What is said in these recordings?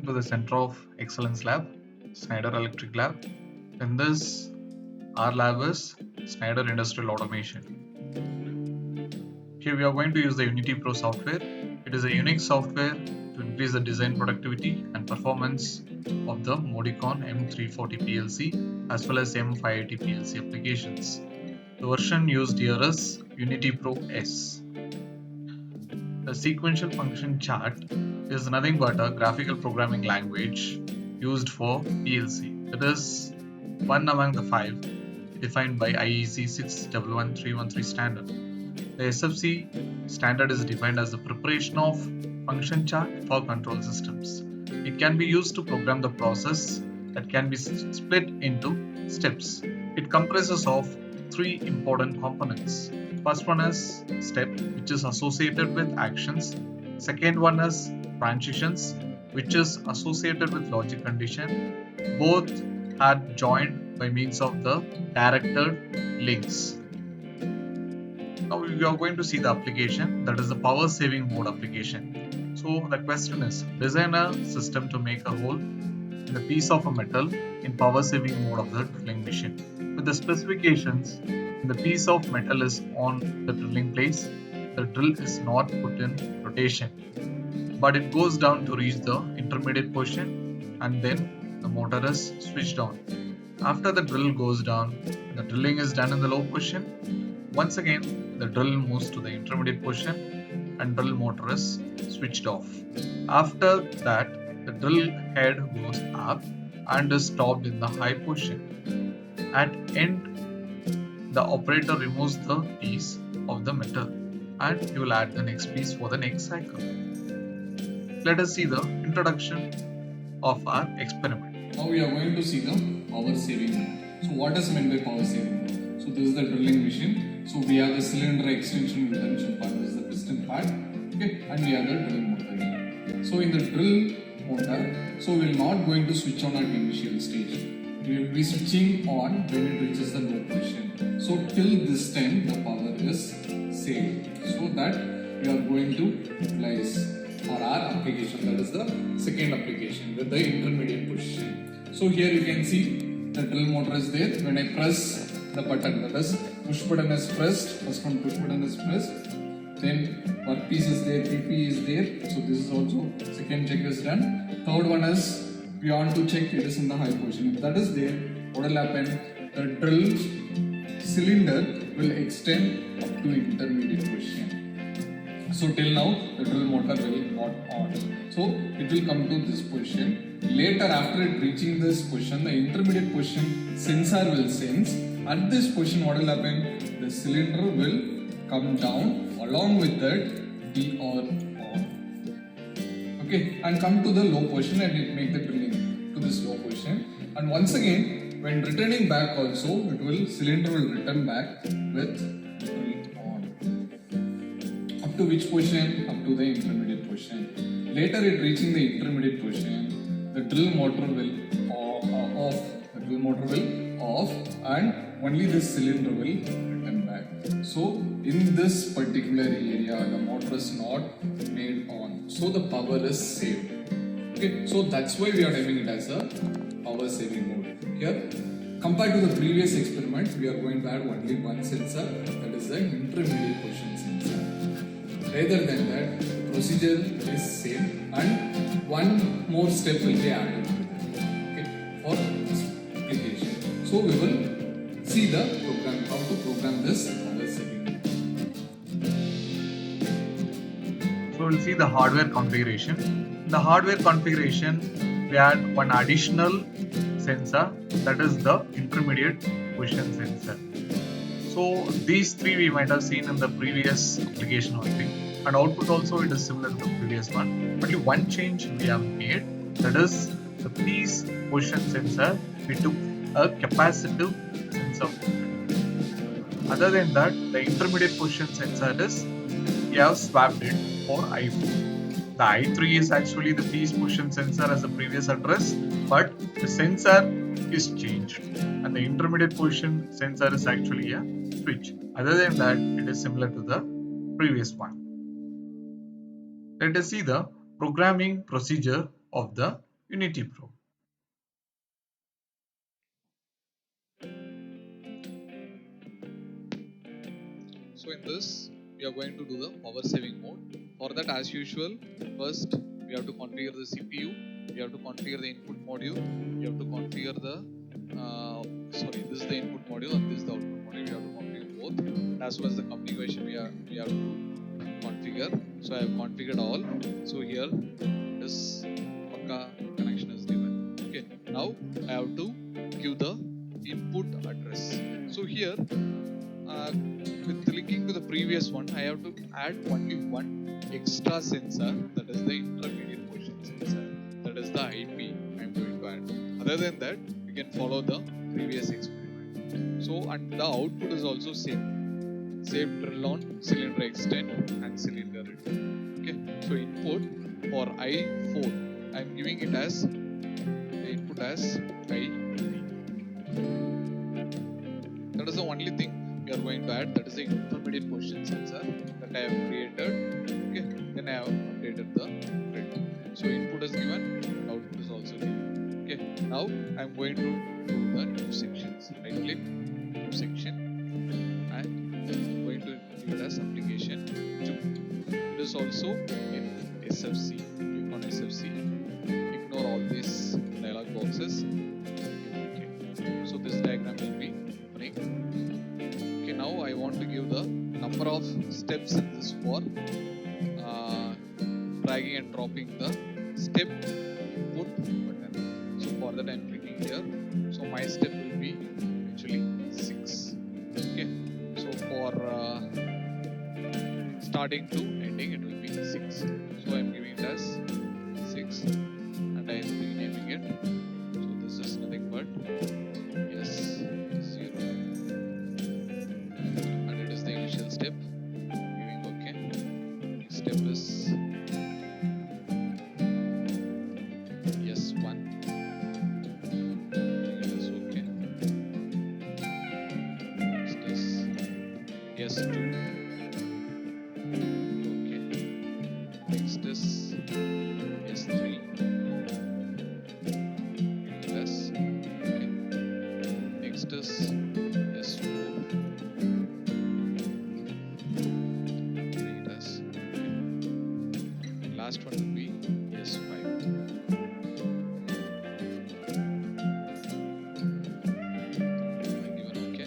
to the Center of Excellence Lab, Schneider Electric Lab. In this, our lab is Schneider Industrial Automation. Here we are going to use the Unity Pro software. It is a unique software to increase the design productivity and performance of the Modicon M340 PLC as well as M580 PLC applications. The version used here is Unity Pro S. The sequential function chart is nothing but a graphical programming language used for PLC. It is one among the 5 defined by IEC 611-313 standard. The SFC standard is defined as the preparation of function chart for control systems. It can be used to program the process that can be split into steps. It comprises of 3 important components. First one is step, which is associated with actions. Second one is transitions, which is associated with logic condition. Both are joined by means of the directed links. Now we are going to see the application, that is the power saving mode application. So the question is, design a system to make a hole in a piece of a metal in power saving mode of the drilling machine. With the specifications, the piece of metal is on the drilling place, the drill is not put in rotation, but it goes down to reach the intermediate position and then the motor is switched on. After the drill goes down, the drilling is done in the low position. Once again, the drill moves to the intermediate position and drill motor is switched off. After that, the drill head goes up and is stopped in the high position. At end, the operator removes the piece of the metal and he will add the next piece for the next cycle. Let us see the introduction of our experiment. Now we are going to see the power saving mode. So what is meant by power saving mode? So this is the drilling machine. So we have the cylinder extension retention part, this is the piston part, okay, and we have the drill motor here. So in the drill motor, so we are not going to switch on at initial stage. We will be switching on when it reaches the low position. So till this time the power is saved. So that we are going to utilize for our application, that is the second application with the intermediate position. So here you can see the drill motor is there. When I press the button, that is push button is pressed, first one push button is pressed, then workpiece is there, PP is there. So this is also second check is done. Third one is we want to check it is in the high position. If that is there, what will happen? The drill cylinder will extend up to intermediate position. So till now the drill motor will not on. So it will come to this position. Later, after it reaching this position, the intermediate position sensor will sense. At this position, what will happen? The cylinder will come down, along with that be on. Okay, and come to the low position and it make the drilling to this low position. And once again, when returning back also, cylinder will return back with drill on. Up to which position? Up to the intermediate position. Later, it reaching the intermediate position, the drill motor will off. The drill motor will off, and only this cylinder will return back. So in this particular area, the motor is not made on. So the power is saved. Okay, so that's why we are naming it as a power saving mode. Here, compared to the previous experiment, we are going to add only one sensor, that is the intermediate position sensor. Rather than that, the procedure is same and one more step will be added for this application. So we will see the program, how to program this power saving mode. So we'll see the hardware configuration. In the hardware configuration, we add one additional sensor, that is the intermediate position sensor. So these 3 we might have seen in the previous application only, and output also it is similar to the previous one. Only one change we have made, that is the piece position sensor, we took a capacitive sensor. Other than that, the intermediate position sensor is we have swapped it for I4. The I3 is actually the piece position sensor as the previous address, but the sensor is changed and the intermediate position sensor is actually a switch. Other than that, it is similar to the previous one. Let us see the programming procedure of the Unity Pro. So in this, we are going to do the power saving mode. For that, as usual, first we have to configure the CPU, we have to configure the input module, we have to configure the this is the input module and this is the output module. We have to configure both, as well as the communication we have to configure. So I have configured all. So here this Pakka connection is given. Okay, now I have to give the input address. So here with linking to the previous one, I have to add only one extra sensor, that is the intermediate position sensor, that is the IP I am going to add. Other than that, we can follow the previous experiment. So, and the output is also same drill on, cylinder extend and cylinder return. Okay, so input for I4, I am giving it as the input as I3. That is the only thing we are going to add, that is the intermediate position sensor that I have created. Okay, then I have updated the grid. So input is given, output is also given. Okay, now I am going to do the new sections. Right click, new section, and I'm going to give it as application 2. It is also in SFC. Click on SFC, ignore all these dialog boxes. Okay, so this diagram will be running. Okay, now I want to give the number of steps in this for dragging and dropping the step input button. So for that I am clicking here. So my step will be actually 6. Okay, so for starting to ending it will be 6. So I am giving it as 6 and I am renaming it. So this is nothing but yes 0. Initial step, giving OK. Next step is yes 1. It is OK. Next is yes 2. OK. Next is yes 3. Yes. OK. Next is yes 4. Last one will be yes 5. Given OK.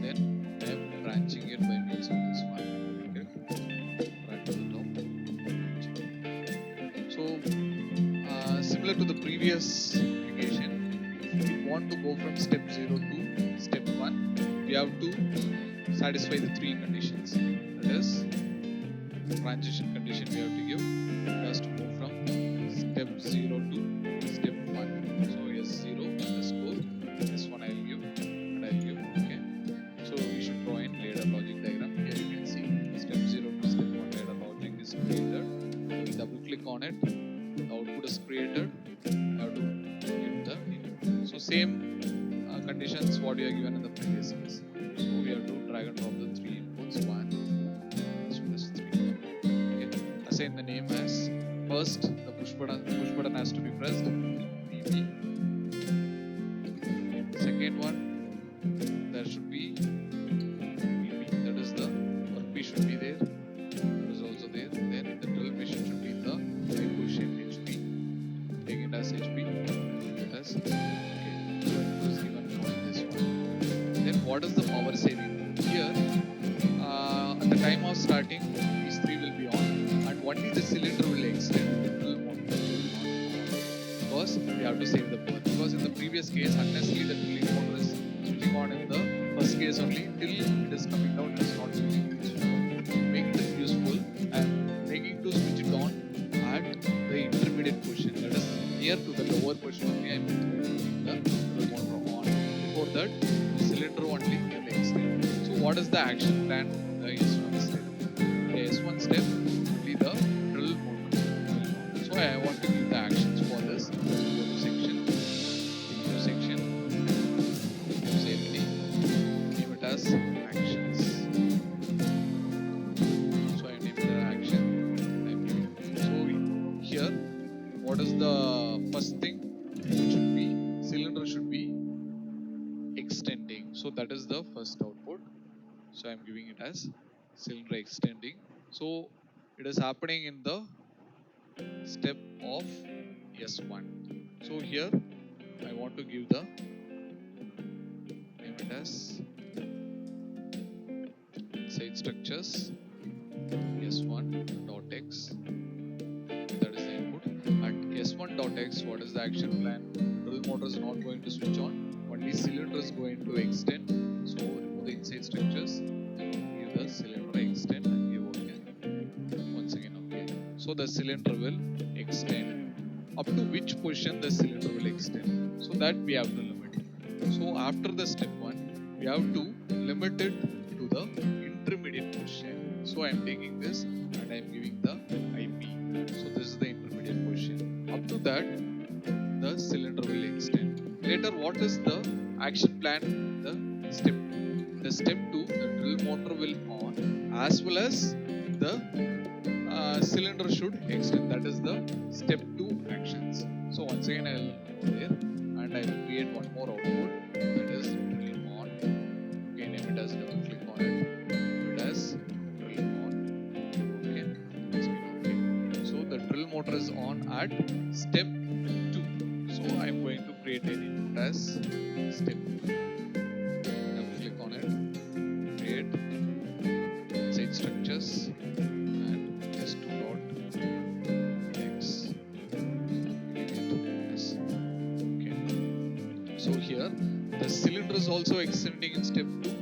Then I am branching it by means of this one. Okay. Right to the top. So similar to the previous application, if we want to go from step 0 to step 1, we have to satisfy the 3 conditions. That is, transition condition we have to give. It has to move from step 0 to step 1. So yes 0 underscore this one I will give and I will give OK. So we should draw in ladder logic diagram. Here you can see step 0 to step 1 ladder logic is created. I will double click on it. The output is created. I have to give the input. So same conditions what you are given in the previous case. So we have to drag and drop the 3 inputs. 1 as well as 3. Assign the name as first the push button has to be pressed, PP. Second one there should be PP, that is the workpiece should be there, that is also there. Then the drill machine should be the high position HP, take it as HP, take it as okay. So it was given for this one. Then what is the power saving mode? Here at the time of starting these 3 will be on. Only the cylinder will extend, the drill won't be on, because we have to save the power. Because in the previous case, unnecessarily the drilling motor is switching on in the first case only till it is coming down, it is not switching. So make it useful and making to switch it on at the intermediate position, that is near to the lower position only I am keeping the drill motor on. Before that, the cylinder only will extend. So what is the action plan? The S1 step. The S1 step only the drill motor. So I want to give the actions for this. Go to section, new section, safety, name it as actions. So I name it as action. So here, what is the first thing? that is the first output. So I'm giving it as cylinder extending. So it is happening in the step of S1. So here I want to give the name it as inside structures S1.x. That is the input. At S1.x, what is the action plan? Drill motor is not going to switch on. Only cylinder is going to extend. So remove the inside structures. Give the cylinder extend and give OK. Once again OK. So the cylinder will extend. Up to which position the cylinder will extend? So that we have to limit. So after the step 1, we have to limit it to the intermediate position. So I am taking this and I am giving the IP. So this is the intermediate position. Up to that, the cylinder will extend. Later, what is the action plan? The step 2. The step 2, the drill motor will on as well as the cylinder should extend. That is the step 2 actions. So once again, I will go there and I will create one more output, that is drill on. Okay, name it as double click on it. Name it as drill on. Okay, once again, okay. So the drill motor is on at step 2. So I am going to create an input as step 2. Double click on it. Create inside structures and S2 dot X. Okay. So here the cylinder is also extending in step 2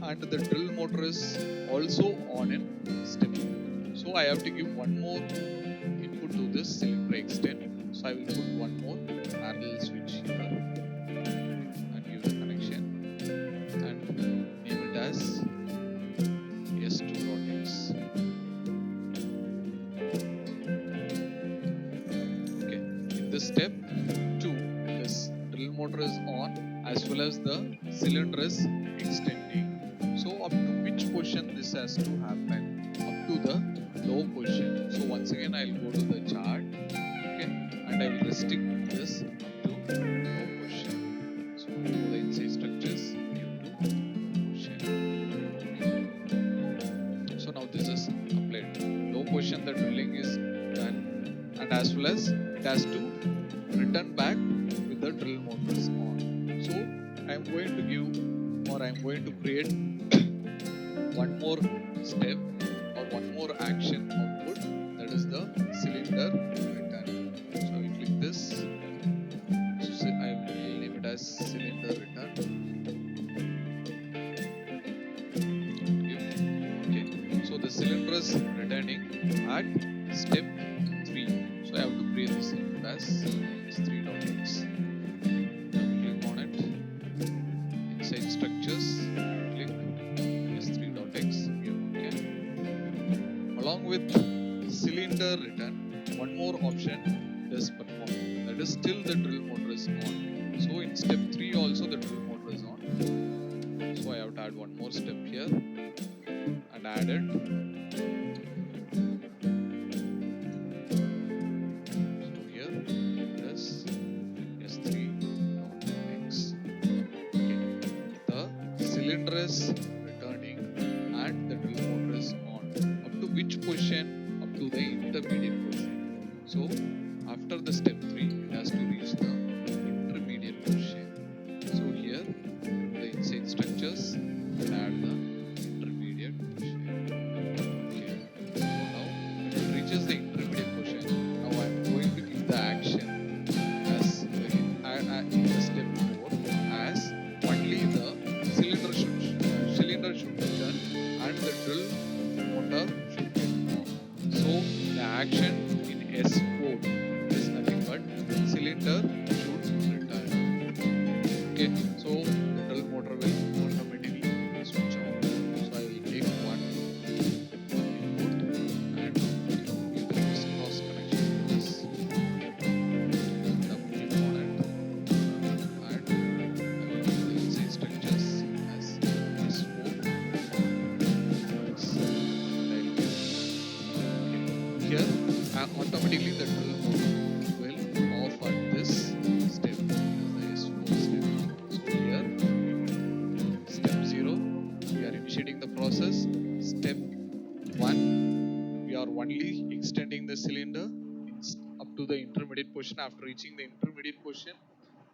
and the drill motor is also on in step 2. So I have to give one more input to this cylinder extend. So I will put one more parallel switch here and give the connection and name it as S2.x. Okay. In this step 2, this drill motor is on as well as the cylinder is extending. So up to which position this has to happen? Up to the low position. So once again I will go to the chart, okay, and I will restrict this up to low position. So go to the inside structures, give to position. So now this is applied. Low position the drilling is done and as well as it has to return back with the drill motors on. So I am going to give or I am going to create one more step or one more action output, that is the cylinder return. So I will click this. So I will name it as cylinder return. Okay. So the cylinder is returning at step 3. So I have to create this input as S3.x. Click on it. Inside structures, click S3.x. Okay. Along with cylinder return, one more option does perform. That is still the drill motor is on. So in step 3 also the drill motor is on. So I have to add one more step here and add it. So here this S3.x. Okay. The cylinder is returning and the drill motor is on. Up to which position? Up to the intermediate position. So after the step 3, it has to reach the intermediate position. So here the inside structures and add the intermediate position. Okay. So now when it reaches the intermediate position, now I am going to give the action as in the step 4 as only the cylinder should return and the drill motor should get off. So the action in S4 is nothing but cylinder should return. Okay, so the drill motor will automatically switch on. So I will take one input and give the cross connection to this. Double click on it and I will give the inside structures as S4. Here automatically the drill motor will off at this step, as the S4 step. So here step only extending the cylinder up to the intermediate position. After reaching the intermediate position,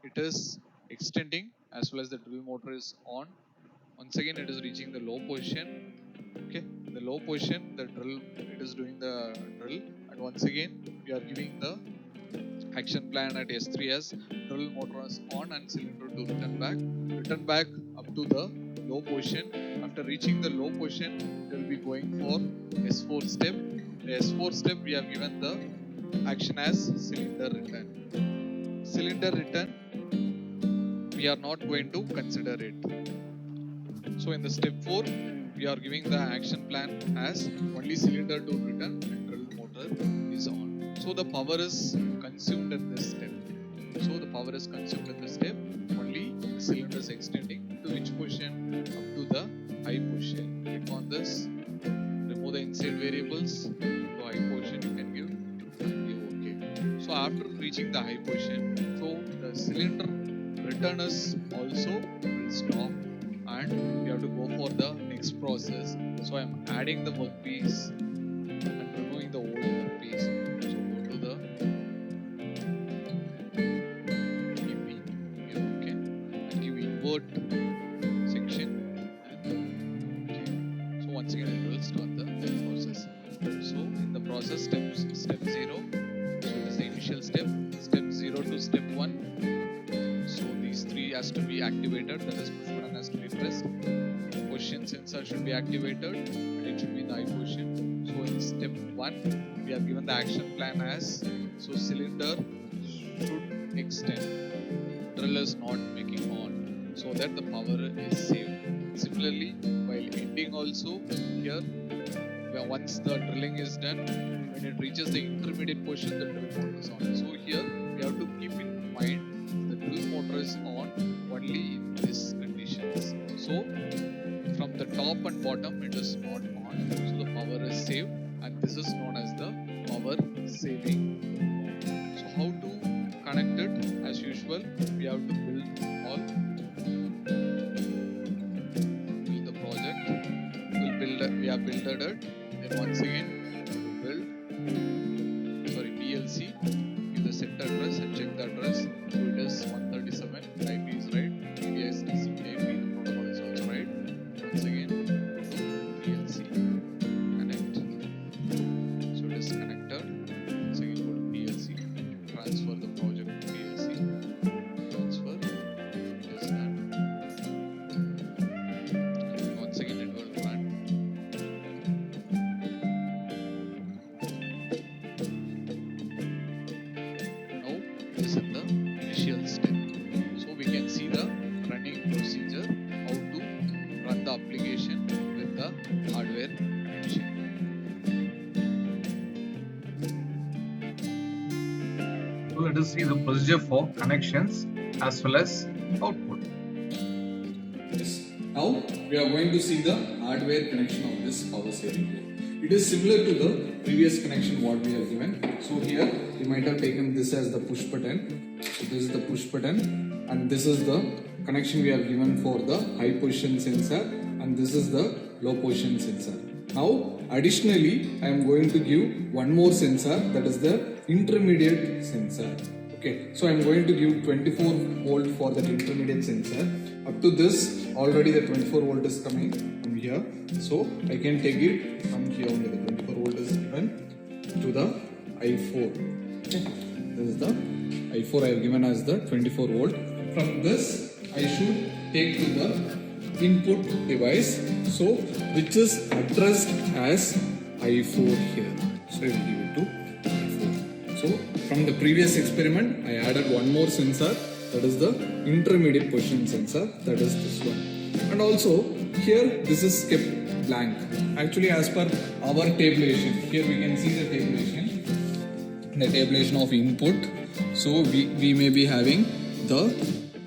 it is extending as well as the drill motor is on. Once again, it is reaching the low position. Okay, the low position, the drill, it is doing the drill, and once again we are giving the action plan at S3 as drill motor is on and cylinder to return back up to the low position. After reaching the low position, we will be going for S4 step. The S4 step, we have given the action as cylinder return. Cylinder return, we are not going to consider it. So in the step 4, we are giving the action plan as only cylinder to return and drill motor is on. So the power is consumed in this step. Only the cylinder is extending to which position? Up to the high position. Click on this, remove the inside variables. To high position you can give OK. So after reaching the high position, so the cylinder return is also will stop, and we have to go for the next process. So I am adding the workpiece and removing the old workpiece. So go to the EP here, okay, and give invert section, and okay. So once again it will start the process. So in the process, step 0, so it is the initial step 0 to step 1. So these 3 has to be activated, that is push button has to be pressed, position sensor should be activated, and it should be in the high position. So in step 1, we have given the action plan as, so cylinder should extend, drill is not making on, so that the power is saved. Similarly, while ending also, here once the drilling is done, when it reaches the intermediate position, the drill motor is on. So here we have to keep in mind the drill motor is on only in these conditions. So from the top and bottom it is not on, so the power is saved, and this is known as the power saving mode. So how to connect it? As usual, we have to build the project. We have builded it. Then once again build PLC, give the set address and check the address. So it is 137, IP is right, PBS TCP/IP, the protocol is also right. Once again PLC connect, so it is connected. Once again go to PLC, transfer the project to PLC, transfer, it is done. Once again it will run. Now it is in the initial step. So we can see the running procedure, how to run the application with the hardware connection. So let us see the procedure for connections as well as output. Yes. Now we are going to see the hardware connection of this power saving board. It is similar to the previous connection what we have given. So here you might have taken this as the push button. So this is the push button, and this is the connection we have given for the high position sensor, and this is the low position sensor. Now additionally I am going to give one more sensor, that is the intermediate sensor. Okay, so I am going to give 24 volt for that intermediate sensor. Up to this already the 24 volt is coming from here, so I can take it from here only. The 24 volt is given to the I4. Okay, this is the I4 I have given as the 24 volt. From this I should take to the input device, so which is addressed as I4 here. So I will give it to I4. So from the previous experiment I added one more sensor, that is the intermediate position sensor, that is this one. And also here this is kept blank. Actually as per our tabulation, here we can see the tabulation of input. So we may be having the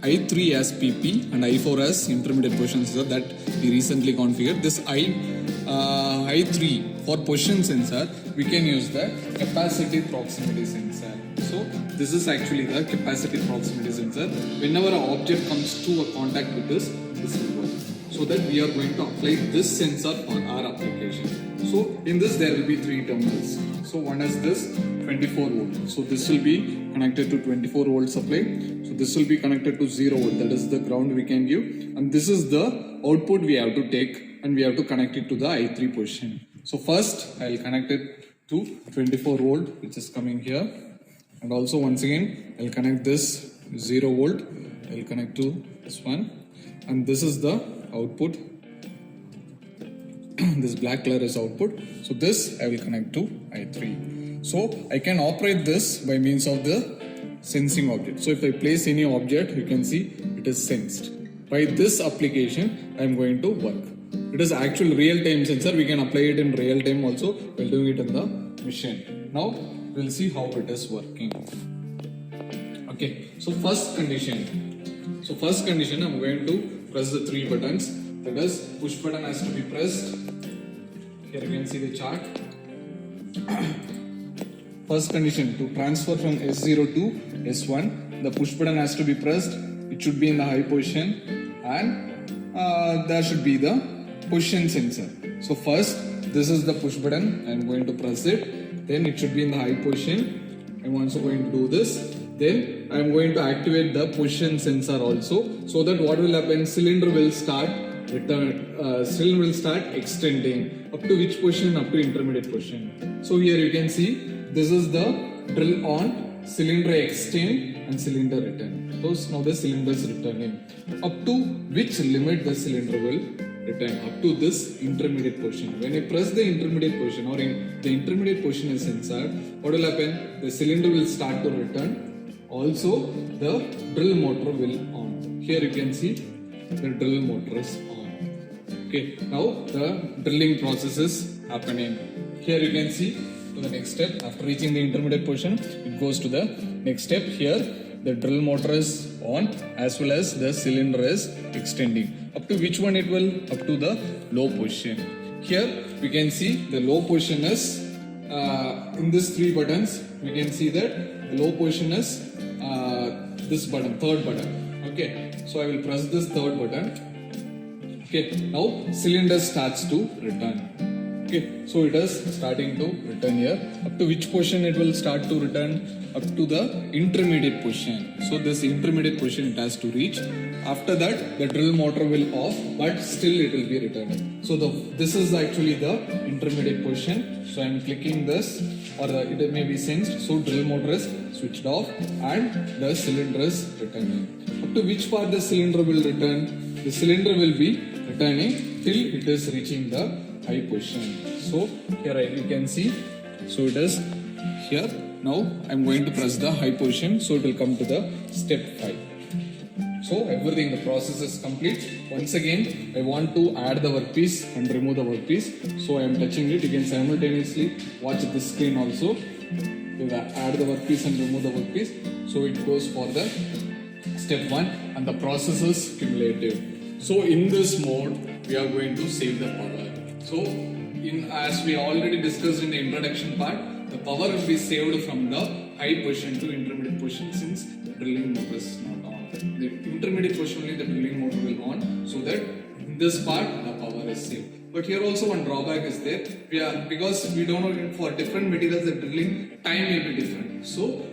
I3 as PP and I4 as intermediate position sensor that we recently configured. This I3 for position sensor, we can use the capacity proximity sensor. So this is actually the capacity proximity sensor. Whenever an object comes to a contact with this will work. So that we are going to apply this sensor on our application. So in this there will be 3 terminals. So one is this 24 volt. So this will be connected to 24 volt supply. So this will be connected to 0 volt. That is the ground we can give. And this is the output we have to take and we have to connect it to the I3 position. So first I will connect it to 24 volt which is coming here. And also once again I will connect this 0 volt. I will connect to this one. And this is the output. This black color is output. So this I will connect to I3. So I can operate this by means of the sensing object. So if I place any object, you can see it is sensed. By this application, I am going to work. It is actual real-time sensor. We can apply it in real time also while doing it in the machine. Now we'll see how it is working. Okay. So first condition. I'm going to press the 3 buttons. That is, push button has to be pressed. Here you can see the chart. First condition, to transfer from S0 to S1, the push button has to be pressed. It should be in the high position and there should be the position sensor. So first, this is the push button. I am going to press it. Then it should be in the high position. I am also going to do this. Then I am going to activate the position sensor also. So that what will happen? Cylinder will start extending. Up to which position? Up to intermediate position. So here you can see this is the drill on, cylinder extend and cylinder return. So now the cylinder is returning. Up to which limit the cylinder will return? Up to this intermediate position. When I press the intermediate position or the intermediate position is censored, what will happen? The cylinder will start to return. Also the drill motor will on. Here you can see the drill motor is on. Okay, now the drilling process is happening. Here you can see to the next step. After reaching the intermediate position, it goes to the next step. Here the drill motor is on as well as the cylinder is extending. Up to which one it will? Up to the low position. Here we can see the low position is in these 3 buttons. We can see that the low position is this button, 3rd button. Okay, so I will press this 3rd button. Okay, now cylinder starts to return. Okay, so it is starting to return here. Up to which position it will start to return? Up to the intermediate position. So this intermediate position it has to reach. After that, the drill motor will off, but still it will be returning. So this is actually the intermediate position. So I am clicking this, or it may be sensed. So drill motor is switched off, and the cylinder is returning. Up to which part the cylinder will return? The cylinder will be returning till it is reaching the high position. So here you can see. So it is here. Now I am going to press the high position. So it will come to the step 5. So everything, the process is complete. Once again, I want to add the workpiece and remove the workpiece. So I am touching it. You can simultaneously watch this screen also. You add the workpiece and remove the workpiece. So it goes for the step 1 and the process is cumulative. So in this mode, we are going to save the power. So as we already discussed in the introduction part, the power will be saved from the high position to intermediate position since the drilling motor is not on. The intermediate position only the drilling motor will on, so that in this part the power is saved. But here also one drawback is there. Because we don't know for different materials the drilling time may be different. So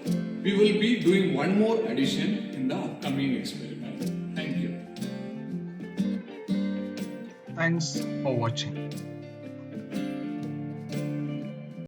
we will be doing one more addition in the upcoming experiment. Thank you. Thanks for watching.